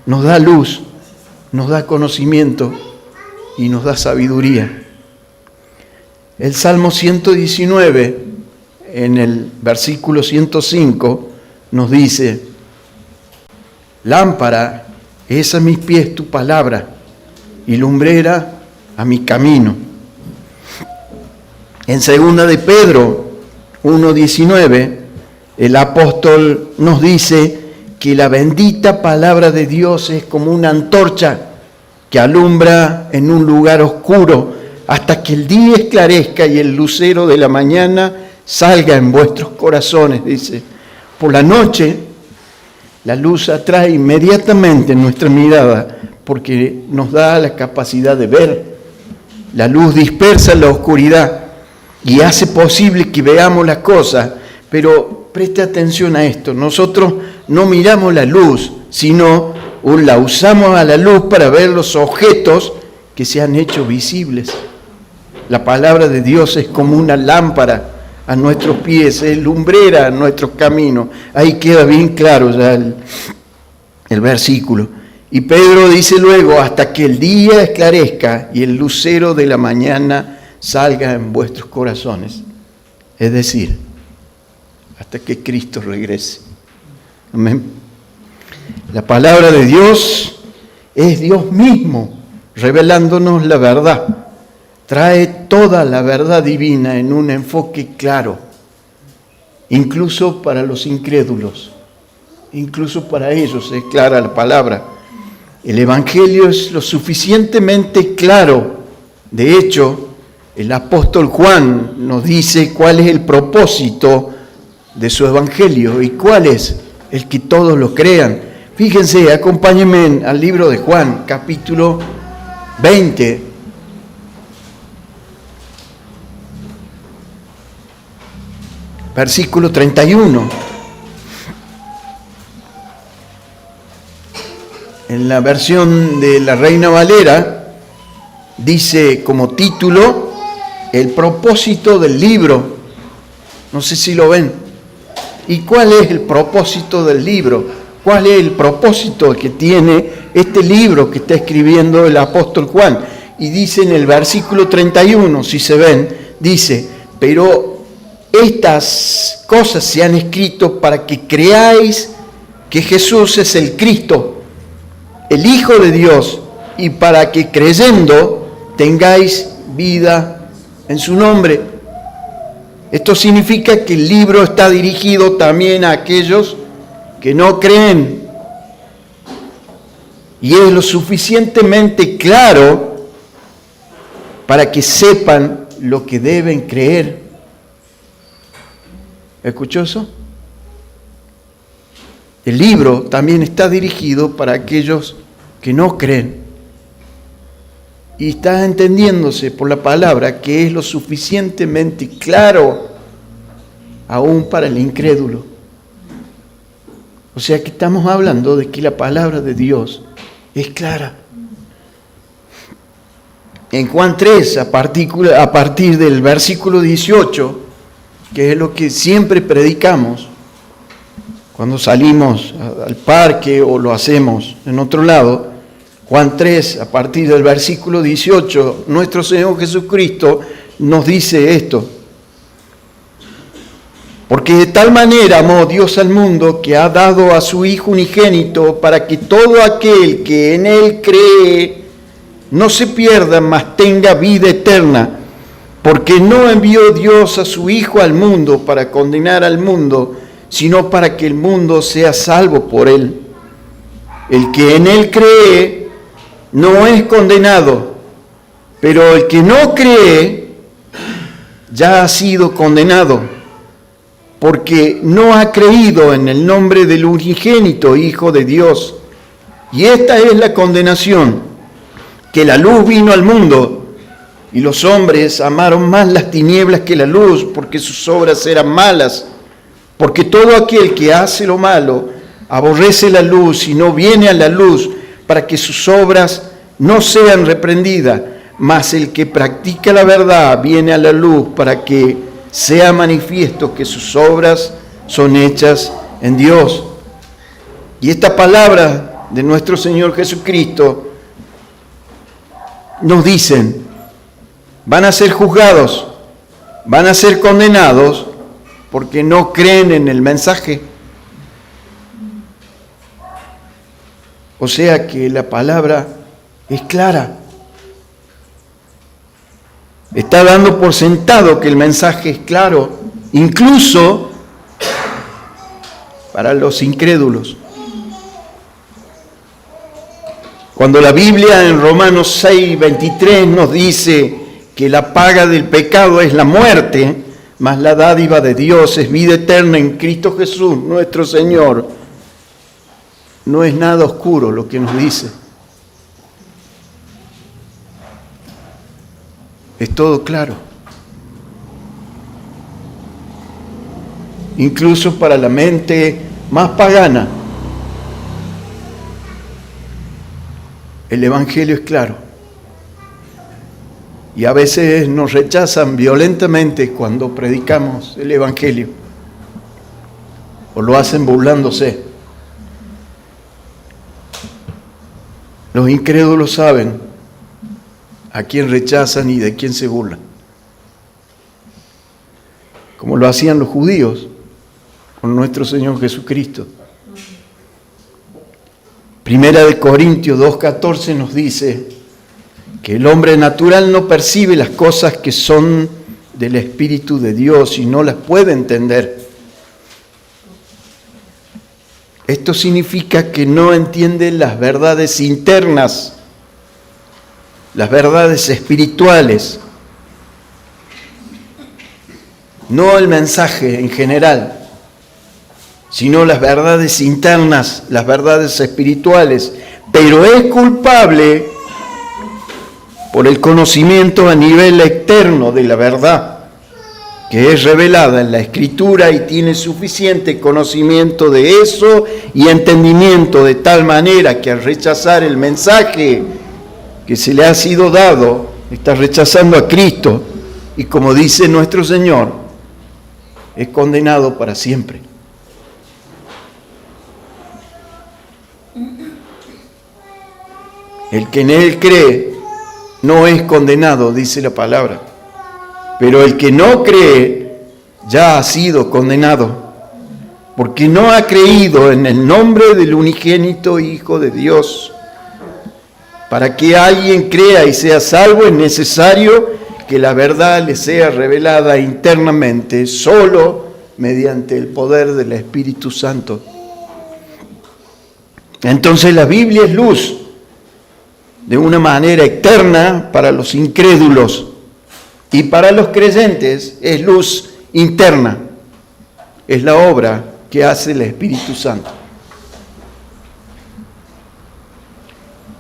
nos da luz, nos da conocimiento y nos da sabiduría. El Salmo 119, en el versículo 105, nos dice: lámpara es a mis pies tu palabra y lumbrera a mi camino. En 2 de Pedro 1:19, el apóstol nos dice que la bendita palabra de Dios es como una antorcha que alumbra en un lugar oscuro hasta que el día esclarezca y el lucero de la mañana salga en vuestros corazones, dice. Por la noche, la luz atrae inmediatamente nuestra mirada porque nos da la capacidad de ver. La luz dispersa la oscuridad y hace posible que veamos las cosas, pero preste atención a esto. Nosotros no miramos la luz, sino la usamos a la luz para ver los objetos que se han hecho visibles. La palabra de Dios es como una lámpara a nuestros pies, es lumbrera a nuestros caminos. Ahí queda bien claro ya el versículo. Y Pedro dice luego: hasta que el día esclarezca y el lucero de la mañana salga en vuestros corazones. Es decir, hasta que Cristo regrese. Amén. La palabra de Dios es Dios mismo revelándonos la verdad. Trae toda la verdad divina en un enfoque claro, incluso para los incrédulos, incluso para ellos es clara la palabra. El Evangelio es lo suficientemente claro. De hecho, el apóstol Juan nos dice cuál es el propósito de su Evangelio y cuál es el que todos lo crean. Fíjense, acompáñenme al libro de Juan, capítulo 20. Versículo 31. En la versión de la Reina Valera dice como título: el propósito del libro. No sé si lo ven. ¿Y cuál es el propósito del libro? ¿Cuál es el propósito que tiene este libro que está escribiendo el apóstol Juan? Y dice en el versículo 31, si se ven, dice: pero estas cosas se han escrito para que creáis que Jesús es el Cristo, el Hijo de Dios, y para que creyendo tengáis vida en su nombre. Esto significa que el libro está dirigido también a aquellos que no creen. Y es lo suficientemente claro para que sepan lo que deben creer. ¿Escuchó eso? El libro también está dirigido para aquellos que no creen. Y está entendiéndose por la palabra que es lo suficientemente claro aún para el incrédulo. O sea que estamos hablando de que la palabra de Dios es clara. En Juan 3, a partir del versículo 18, que es lo que siempre predicamos cuando salimos al parque o lo hacemos en otro lado, Juan 3, a partir del versículo 18, nuestro Señor Jesucristo nos dice esto: porque de tal manera amó Dios al mundo que ha dado a su Hijo unigénito para que todo aquel que en Él cree no se pierda, mas tenga vida eterna. Porque no envió Dios a su Hijo al mundo para condenar al mundo, sino para que el mundo sea salvo por Él. El que en Él cree no es condenado, pero el que no cree ya ha sido condenado, porque no ha creído en el nombre del unigénito Hijo de Dios. Y esta es la condenación, que la luz vino al mundo, y los hombres amaron más las tinieblas que la luz, porque sus obras eran malas. Porque todo aquel que hace lo malo aborrece la luz y no viene a la luz, para que sus obras no sean reprendidas. Mas el que practica la verdad viene a la luz, para que sea manifiesto que sus obras son hechas en Dios. Y esta palabra de nuestro Señor Jesucristo, nos dicen, van a ser juzgados, van a ser condenados porque no creen en el mensaje. O sea que la palabra es clara. Está dando por sentado que el mensaje es claro, incluso para los incrédulos. Cuando la Biblia en Romanos 6:23 nos dice que la paga del pecado es la muerte, mas la dádiva de Dios es vida eterna en Cristo Jesús, nuestro Señor, no es nada oscuro lo que nos dice. Es todo claro. Incluso para la mente más pagana, el Evangelio es claro. Y a veces nos rechazan violentamente cuando predicamos el Evangelio. O lo hacen burlándose. Los incrédulos saben a quién rechazan y de quién se burlan. Como lo hacían los judíos con nuestro Señor Jesucristo. Primera de Corintios 2:14 nos dice que el hombre natural no percibe las cosas que son del Espíritu de Dios y no las puede entender. Esto significa que no entiende las verdades internas, las verdades espirituales, no el mensaje en general, sino las verdades internas, las verdades espirituales, pero es culpable por el conocimiento a nivel externo de la verdad, que es revelada en la Escritura y tiene suficiente conocimiento de eso y entendimiento de tal manera que al rechazar el mensaje que se le ha sido dado, está rechazando a Cristo y como dice nuestro Señor, es condenado para siempre. El que en Él cree no es condenado, dice la palabra. Pero el que no cree ya ha sido condenado, porque no ha creído en el nombre del unigénito Hijo de Dios. Para que alguien crea y sea salvo es necesario que la verdad le sea revelada internamente, solo mediante el poder del Espíritu Santo. Entonces la Biblia es luz de una manera externa para los incrédulos y para los creyentes es luz interna. Es la obra que hace el Espíritu Santo.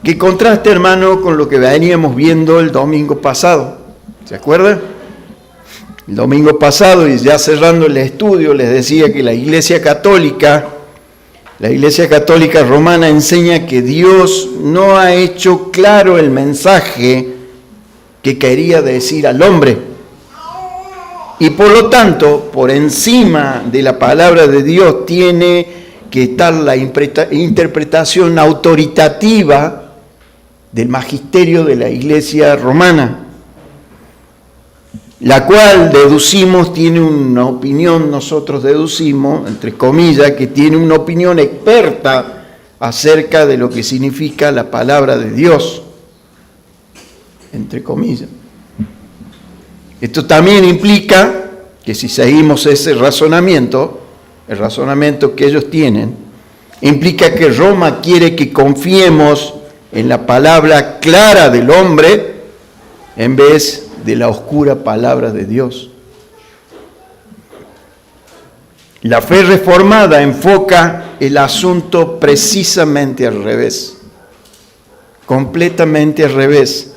Que contraste, hermano, con lo que veníamos viendo el domingo pasado. ¿Se acuerdan? El domingo pasado, y ya cerrando el estudio, les decía que la Iglesia Católica Romana enseña que Dios no ha hecho claro el mensaje que quería decir al hombre. Y por lo tanto, por encima de la palabra de Dios tiene que estar la interpretación autoritativa del magisterio de la Iglesia Romana, la cual nosotros deducimos, entre comillas, que tiene una opinión experta acerca de lo que significa la palabra de Dios, entre comillas. Esto también implica que si seguimos ese razonamiento, el razonamiento que ellos tienen, implica que Roma quiere que confiemos en la palabra clara del hombre en vez de la oscura palabra de Dios. La fe reformada enfoca el asunto precisamente al revés, completamente al revés.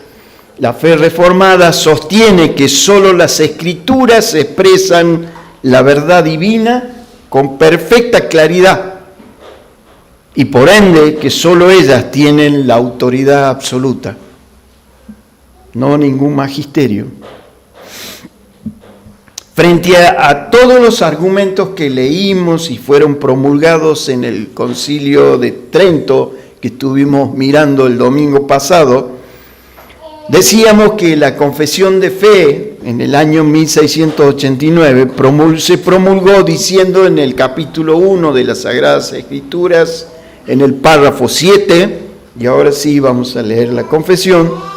La fe reformada sostiene que solo las Escrituras expresan la verdad divina con perfecta claridad y por ende que solo ellas tienen la autoridad absoluta, no ningún magisterio. Frente a todos los argumentos que leímos y fueron promulgados en el Concilio de Trento, que estuvimos mirando el domingo pasado, decíamos que la confesión de fe en el año 1689 se promulgó diciendo en el capítulo 1 de las Sagradas Escrituras, en el párrafo 7, y ahora sí vamos a leer la confesión.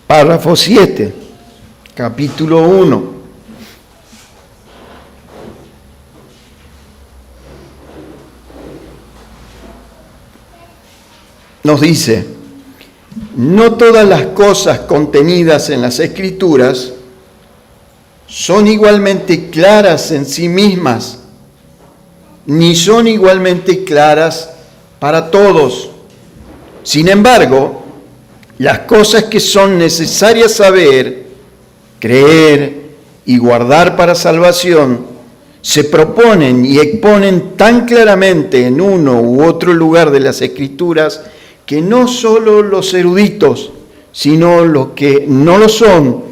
Párrafo 7, capítulo 1. Nos dice: no todas las cosas contenidas en las Escrituras son igualmente claras en sí mismas, ni son igualmente claras para todos. Sin embargo, las cosas que son necesarias saber, creer y guardar para salvación se proponen y exponen tan claramente en uno u otro lugar de las Escrituras que no solo los eruditos, sino los que no lo son,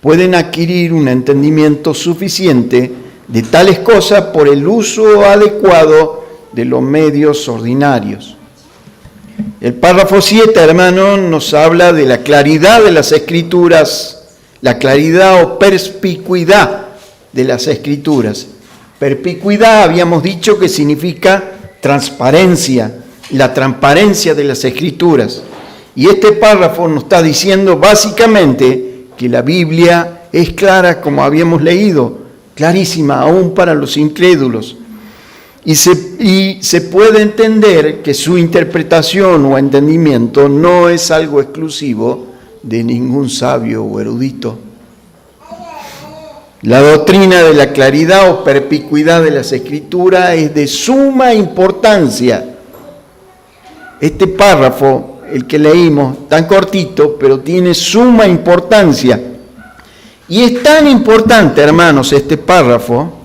pueden adquirir un entendimiento suficiente de tales cosas por el uso adecuado de los medios ordinarios. El párrafo 7, hermano, nos habla de la claridad de las Escrituras, la claridad o perspicuidad de las Escrituras. Perspicuidad habíamos dicho que significa transparencia, la transparencia de las Escrituras. Y este párrafo nos está diciendo básicamente que la Biblia es clara, como habíamos leído, clarísima aún para los incrédulos. Y se puede entender que su interpretación o entendimiento no es algo exclusivo de ningún sabio o erudito. La doctrina de la claridad o perspicuidad de las Escrituras es de suma importancia. Este párrafo, el que leímos, tan cortito, pero tiene suma importancia. Y es tan importante, hermanos, este párrafo,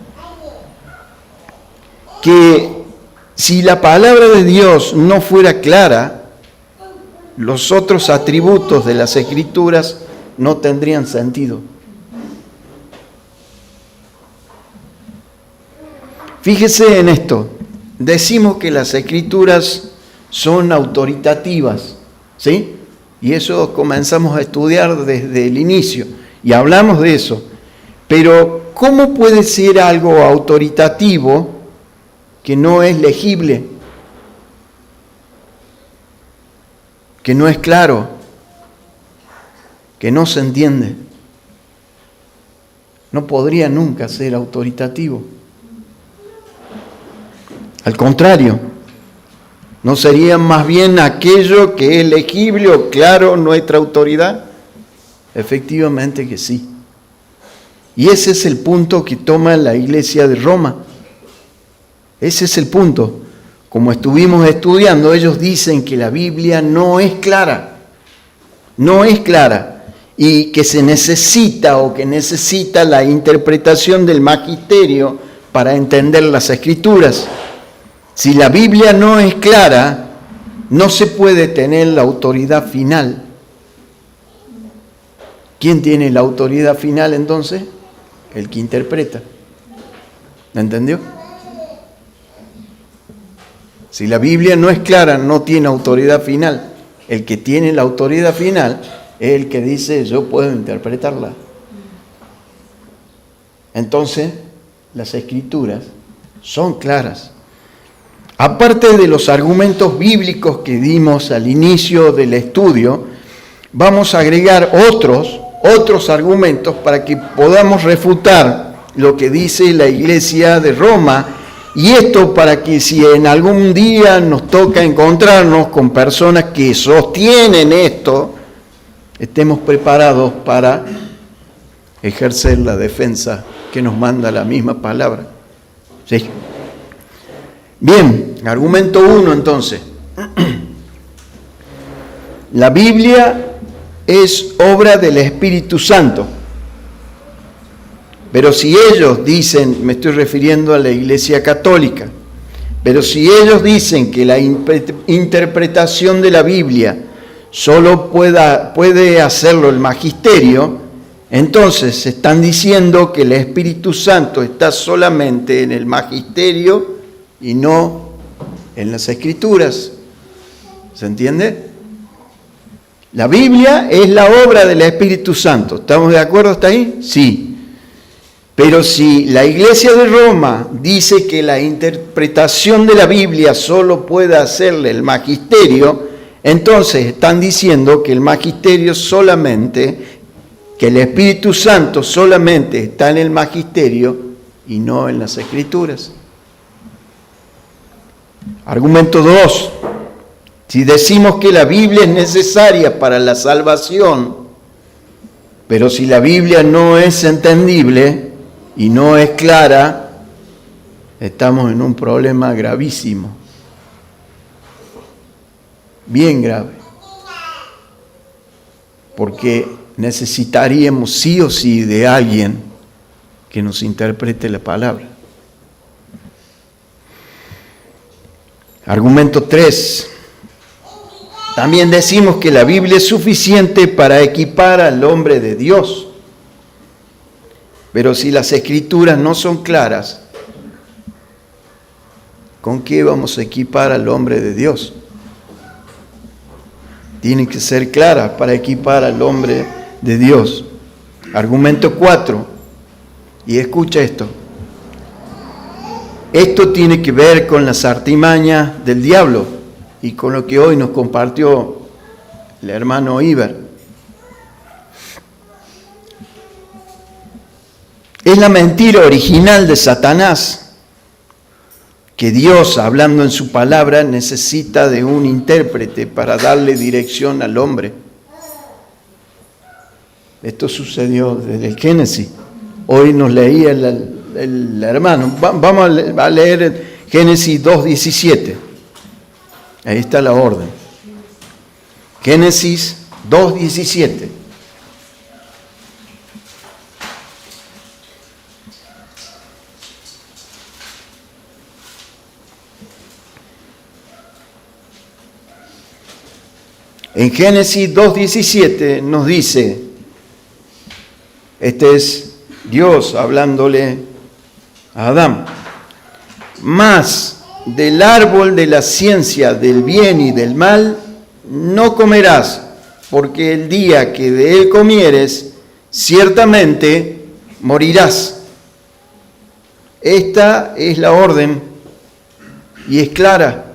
que si la palabra de Dios no fuera clara, los otros atributos de las Escrituras no tendrían sentido. Fíjese en esto, decimos que las Escrituras son autoritativas, ¿sí? Y eso comenzamos a estudiar desde el inicio, y hablamos de eso. Pero, ¿cómo puede ser algo autoritativo que no es legible, que no es claro, que no se entiende? No podría nunca ser autoritativo. Al contrario, ¿no sería más bien aquello que es legible o claro nuestra autoridad? Efectivamente que sí. Y ese es el punto que toma la Iglesia de Roma. Ese es el punto. Como estuvimos estudiando, ellos dicen que la Biblia no es clara, y que se necesita la interpretación del magisterio para entender las Escrituras. Si la Biblia no es clara, no se puede tener la autoridad final. ¿Quién tiene la autoridad final entonces? El que interpreta. ¿Me entendió? Si la Biblia no es clara, no tiene autoridad final. El que tiene la autoridad final es el que dice: yo puedo interpretarla. Entonces, las Escrituras son claras. Aparte de los argumentos bíblicos que dimos al inicio del estudio, vamos a agregar otros argumentos para que podamos refutar lo que dice la Iglesia de Roma. Y esto para que si en algún día nos toca encontrarnos con personas que sostienen esto, estemos preparados para ejercer la defensa que nos manda la misma palabra. ¿Sí? Bien, argumento 1 entonces. La Biblia es obra del Espíritu Santo. Pero si ellos dicen, me estoy refiriendo a la Iglesia Católica, pero si ellos dicen que la interpretación de la Biblia solo puede hacerlo el magisterio, entonces están diciendo que el Espíritu Santo está solamente en el magisterio y no en las Escrituras. ¿Se entiende? La Biblia es la obra del Espíritu Santo. ¿Estamos de acuerdo hasta ahí? Sí. Pero si la Iglesia de Roma dice que la interpretación de la Biblia solo puede hacerle el magisterio, entonces están diciendo que el magisterio solamente, que el Espíritu Santo solamente está en el magisterio y no en las Escrituras. Argumento 2. Si decimos que la Biblia es necesaria para la salvación, pero si la Biblia no es entendible y no es clara, estamos en un problema gravísimo, bien grave, porque necesitaríamos sí o sí de alguien que nos interprete la palabra. Argumento 3. También decimos que la Biblia es suficiente para equipar al hombre de Dios. Pero si las Escrituras no son claras, ¿con qué vamos a equipar al hombre de Dios? Tienen que ser claras para equipar al hombre de Dios. Argumento 4. Y escucha esto. Esto tiene que ver con las artimañas del diablo y con lo que hoy nos compartió el hermano Iber. Es la mentira original de Satanás, que Dios, hablando en su palabra, necesita de un intérprete para darle dirección al hombre. Esto sucedió desde el Génesis. Hoy nos leía el hermano. Vamos a leer Génesis 2:17. Ahí está la orden. Génesis 2:17. En Génesis 2:17 nos dice, este es Dios hablándole a Adán, mas del árbol de la ciencia del bien y del mal no comerás, porque el día que de él comieres, ciertamente morirás. Esta es la orden y es clara,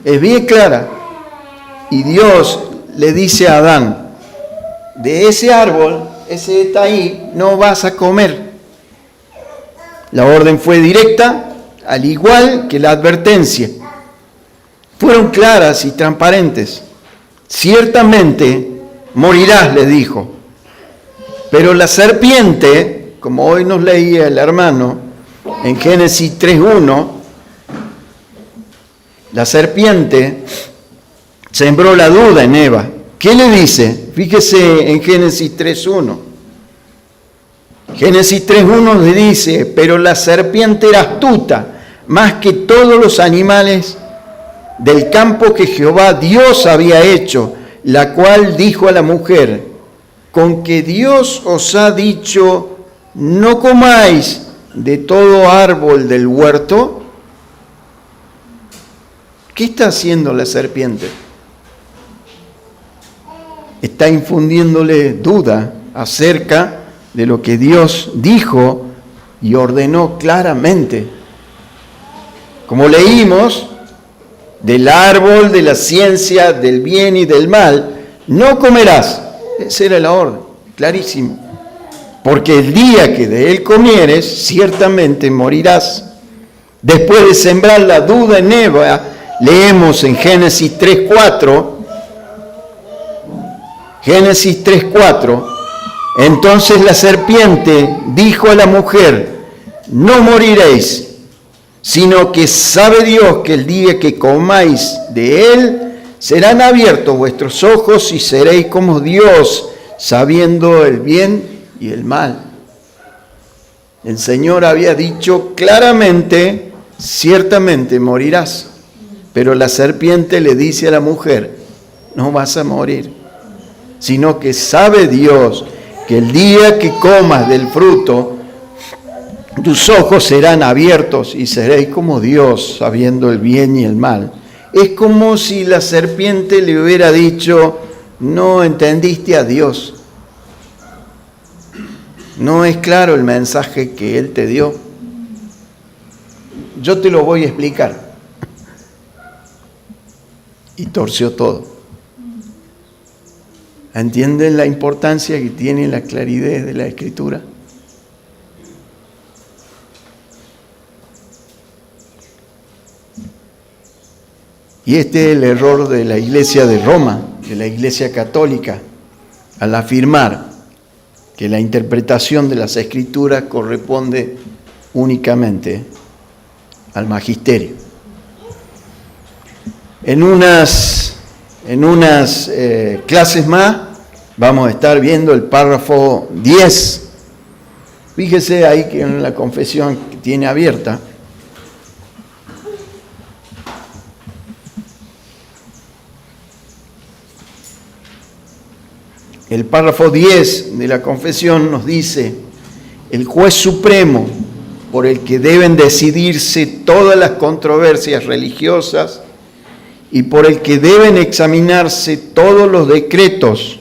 es bien clara. Y Dios le dice a Adán, de ese árbol, ese está ahí, no vas a comer. La orden fue directa, al igual que la advertencia. Fueron claras y transparentes. Ciertamente morirás, le dijo. Pero la serpiente, como hoy nos leía el hermano, en Génesis 3:1, la serpiente sembró la duda en Eva. ¿Qué le dice? Fíjese en Génesis 3:1. Génesis 3:1 le dice, pero la serpiente era astuta, más que todos los animales del campo que Jehová Dios había hecho, la cual dijo a la mujer, con que Dios os ha dicho, no comáis de todo árbol del huerto. ¿Qué está haciendo la serpiente? Está infundiéndole duda acerca de lo que Dios dijo y ordenó claramente. Como leímos, del árbol de la ciencia del bien y del mal, no comerás. Esa era la orden, clarísimo. Porque el día que de él comieres, ciertamente morirás. Después de sembrar la duda en Eva, leemos en Génesis 3:4, Génesis 3:4, entonces la serpiente dijo a la mujer, no moriréis, sino que sabe Dios que el día que comáis de él, serán abiertos vuestros ojos y seréis como Dios, sabiendo el bien y el mal. El Señor había dicho claramente, ciertamente morirás, pero la serpiente le dice a la mujer, no vas a morir, sino que sabe Dios que el día que comas del fruto, tus ojos serán abiertos y seréis como Dios, sabiendo el bien y el mal. Es como si la serpiente le hubiera dicho, no entendiste a Dios. No es claro el mensaje que Él te dio. Yo te lo voy a explicar. Y torció todo. ¿Entienden la importancia que tiene la claridad de la Escritura? Y este es el error de la Iglesia de Roma, de la Iglesia Católica, al afirmar que la interpretación de las Escrituras corresponde únicamente al magisterio. En unas clases más vamos a estar viendo el párrafo 10. Fíjese ahí que en la confesión que tiene abierta, el párrafo 10 de la confesión nos dice: el juez supremo por el que deben decidirse todas las controversias religiosas y por el que deben examinarse todos los decretos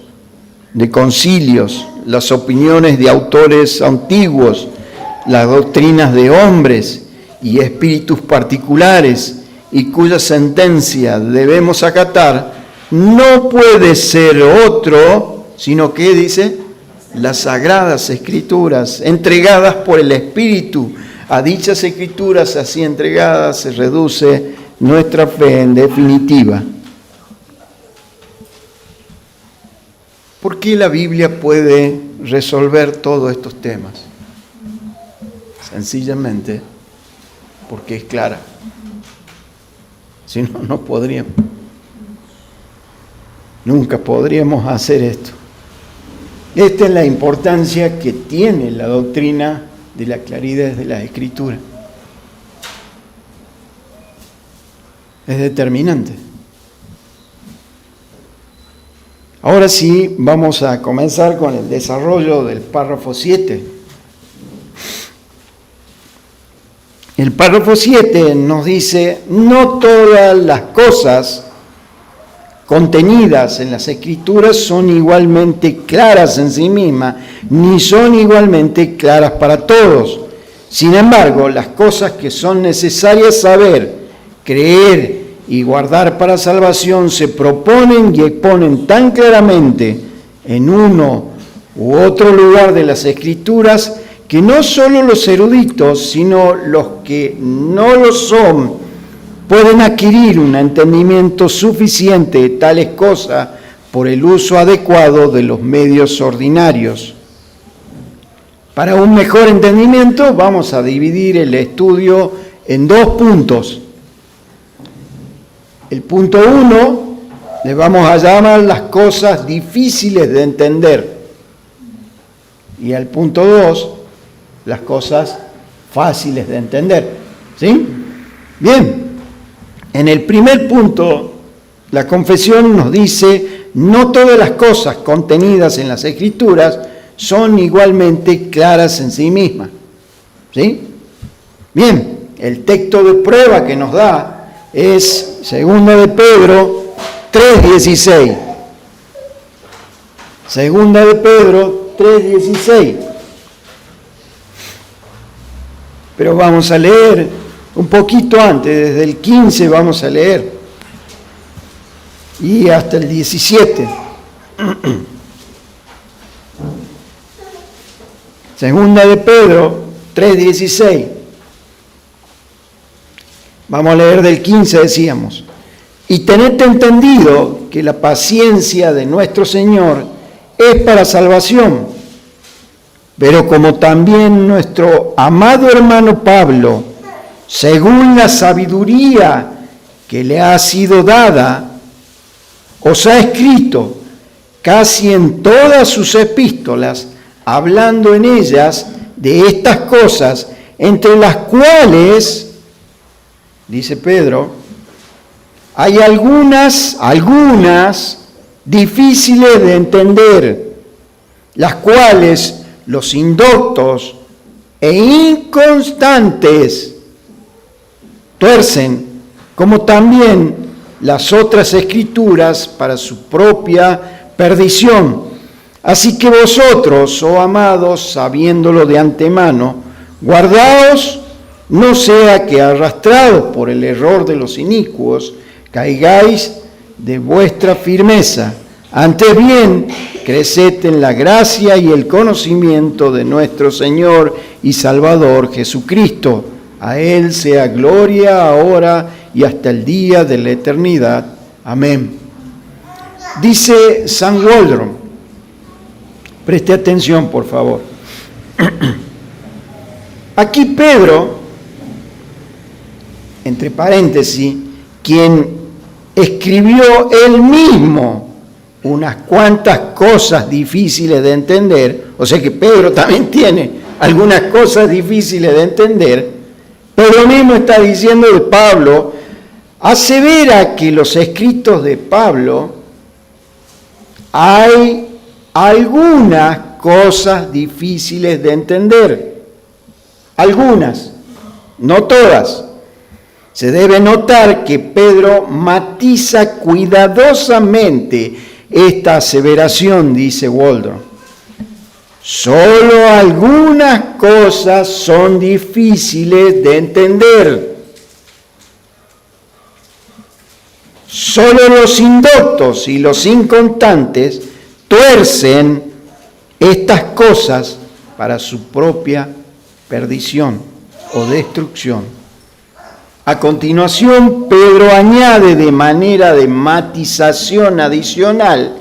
de concilios, las opiniones de autores antiguos, las doctrinas de hombres y espíritus particulares, y cuya sentencia debemos acatar, no puede ser otro sino que, dice, las sagradas Escrituras, entregadas por el Espíritu. A dichas Escrituras así entregadas se reduce nuestra fe en definitiva. ¿Por qué la Biblia puede resolver todos estos temas? Sencillamente porque es clara. Si no, no podríamos. Nunca podríamos hacer esto. Esta es la importancia que tiene la doctrina de la claridad de la Escritura. Es determinante. Ahora sí, vamos a comenzar con el desarrollo del párrafo 7. El párrafo 7 nos dice: no todas las cosas contenidas en las Escrituras son igualmente claras en sí mismas, ni son igualmente claras para todos. Sin embargo, las cosas que son necesarias saber, creer y guardar para salvación se proponen y exponen tan claramente en uno u otro lugar de las Escrituras que no solo los eruditos, sino los que no lo son, pueden adquirir un entendimiento suficiente de tales cosas por el uso adecuado de los medios ordinarios. Para un mejor entendimiento vamos a dividir el estudio en dos puntos. El punto 1 le vamos a llamar las cosas difíciles de entender. Y al punto 2, las cosas fáciles de entender. ¿Sí? Bien. En el primer punto, la confesión nos dice: no todas las cosas contenidas en las Escrituras son igualmente claras en sí mismas. ¿Sí? Bien, el texto de prueba que nos da es 2 de Pedro 3:16. 2 de Pedro 3:16. Pero vamos a leer un poquito antes, desde el 15 vamos a leer, y hasta el 17. Segunda de Pedro 3:16. Vamos a leer del 15, decíamos. Y tened entendido que la paciencia de nuestro Señor es para salvación, pero como también nuestro amado hermano Pablo, según la sabiduría que le ha sido dada, os ha escrito casi en todas sus epístolas, hablando en ellas de estas cosas, entre las cuales, dice Pedro, hay algunas difíciles de entender, las cuales los indoctos e inconstantes tuercen, como también las otras escrituras para su propia perdición. Así que vosotros, oh amados, sabiéndolo de antemano, guardaos, no sea que arrastrados por el error de los inicuos, caigáis de vuestra firmeza. Antes bien, creced en la gracia y el conocimiento de nuestro Señor y Salvador Jesucristo. A Él sea gloria ahora y hasta el día de la eternidad. Amén. Dice San Waldron, preste atención por favor. Aquí Pedro, entre paréntesis, quien escribió él mismo unas cuantas cosas difíciles de entender, o sea que Pedro también tiene algunas cosas difíciles de entender, Pedro mismo está diciendo de Pablo, asevera que los escritos de Pablo hay algunas cosas difíciles de entender, algunas, no todas. Se debe notar que Pedro matiza cuidadosamente esta aseveración, dice Waldron. Solo algunas cosas son difíciles de entender. Solo los indoctos y los inconstantes tuercen estas cosas para su propia perdición o destrucción. A continuación, Pedro añade de manera de matización adicional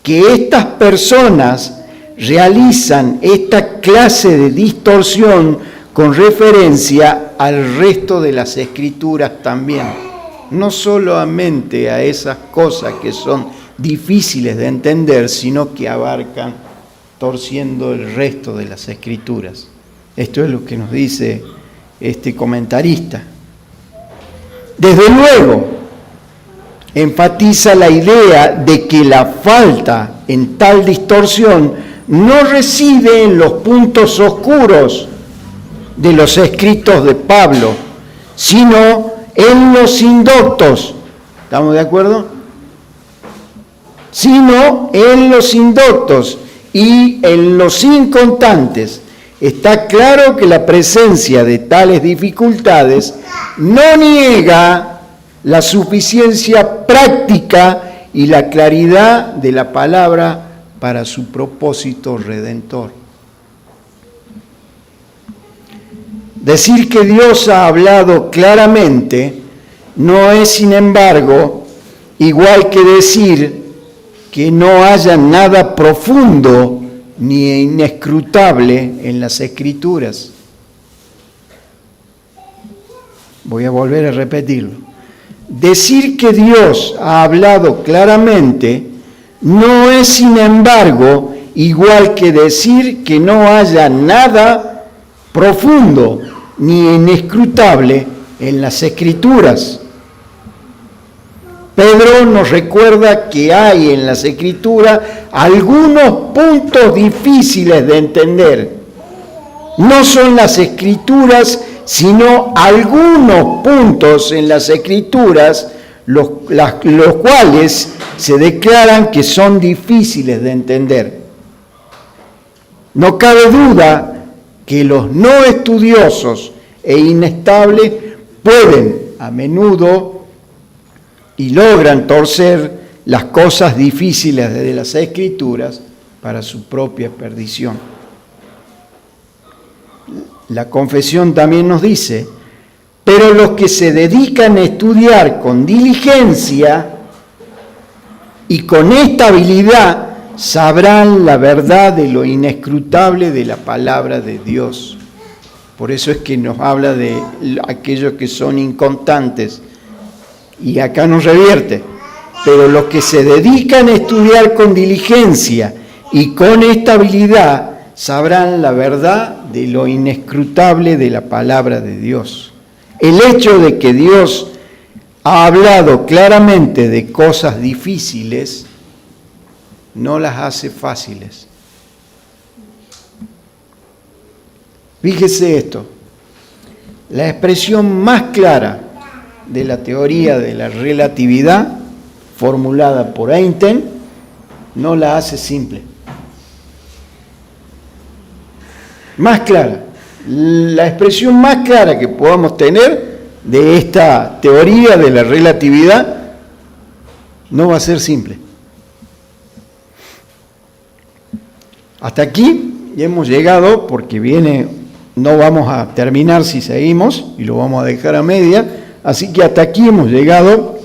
que estas personas realizan esta clase de distorsión con referencia al resto de las escrituras también. No solamente a esas cosas que son difíciles de entender, sino que abarcan torciendo el resto de las escrituras. Esto es lo que nos dice este comentarista. Desde luego, enfatiza la idea de que la falta en tal distorsión no reside en los puntos oscuros de los escritos de Pablo, sino en los indoctos. ¿Estamos de acuerdo? Sino en los indoctos y en los inconstantes. Está claro que la presencia de tales dificultades no niega la suficiencia práctica y la claridad de la palabra para su propósito redentor. Decir que Dios ha hablado claramente no es, sin embargo, igual que decir que no haya nada profundo ni inescrutable en las Escrituras. Voy a volver a repetirlo. Decir que Dios ha hablado claramente no es, sin embargo, igual que decir que no haya nada profundo ni inescrutable en las Escrituras. Pedro nos recuerda que hay en las Escrituras algunos puntos difíciles de entender. No son las Escrituras, sino algunos puntos en las Escrituras, los cuales se declaran que son difíciles de entender. No cabe duda que los no estudiosos e inestables pueden a menudo y logran torcer las cosas difíciles de las Escrituras para su propia perdición. La confesión también nos dice, pero los que se dedican a estudiar con diligencia y con esta habilidad sabrán la verdad de lo inescrutable de la palabra de Dios. Por eso es que nos habla de aquellos que son inconstantes. Y acá nos revierte. Pero los que se dedican a estudiar con diligencia y con esta habilidad sabrán la verdad de lo inescrutable de la palabra de Dios. El hecho de que Dios ha hablado claramente de cosas difíciles, no las hace fáciles. Fíjese esto, la expresión más clara de la teoría de la relatividad, formulada por Einstein, no la hace simple. Más clara, la expresión más clara que podamos tener de esta teoría de la relatividad no va a ser simple. Hasta aquí ya hemos llegado, porque no vamos a terminar si seguimos y lo vamos a dejar a media, así que hasta aquí hemos llegado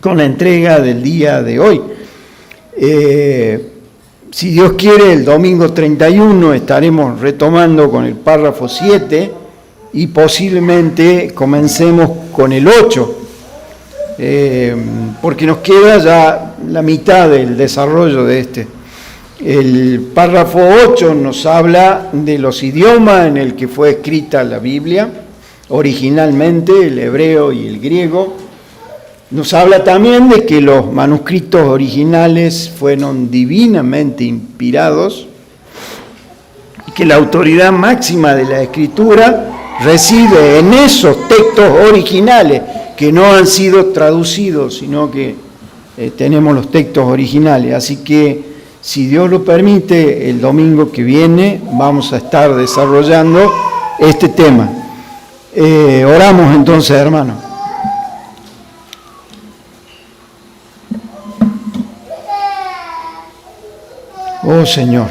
con la entrega del día de hoy. Si Dios quiere, el domingo 31 estaremos retomando con el párrafo 7 y posiblemente comencemos con el 8, porque nos queda ya la mitad del desarrollo de este. El párrafo 8 nos habla de los idiomas en el que fue escrita la Biblia, originalmente el hebreo y el griego. Nos habla también de que los manuscritos originales fueron divinamente inspirados, que la autoridad máxima de la Escritura reside en esos textos originales que no han sido traducidos, sino que tenemos los textos originales. Así que, si Dios lo permite, el domingo que viene vamos a estar desarrollando este tema. Oramos entonces, hermanos. Oh Señor,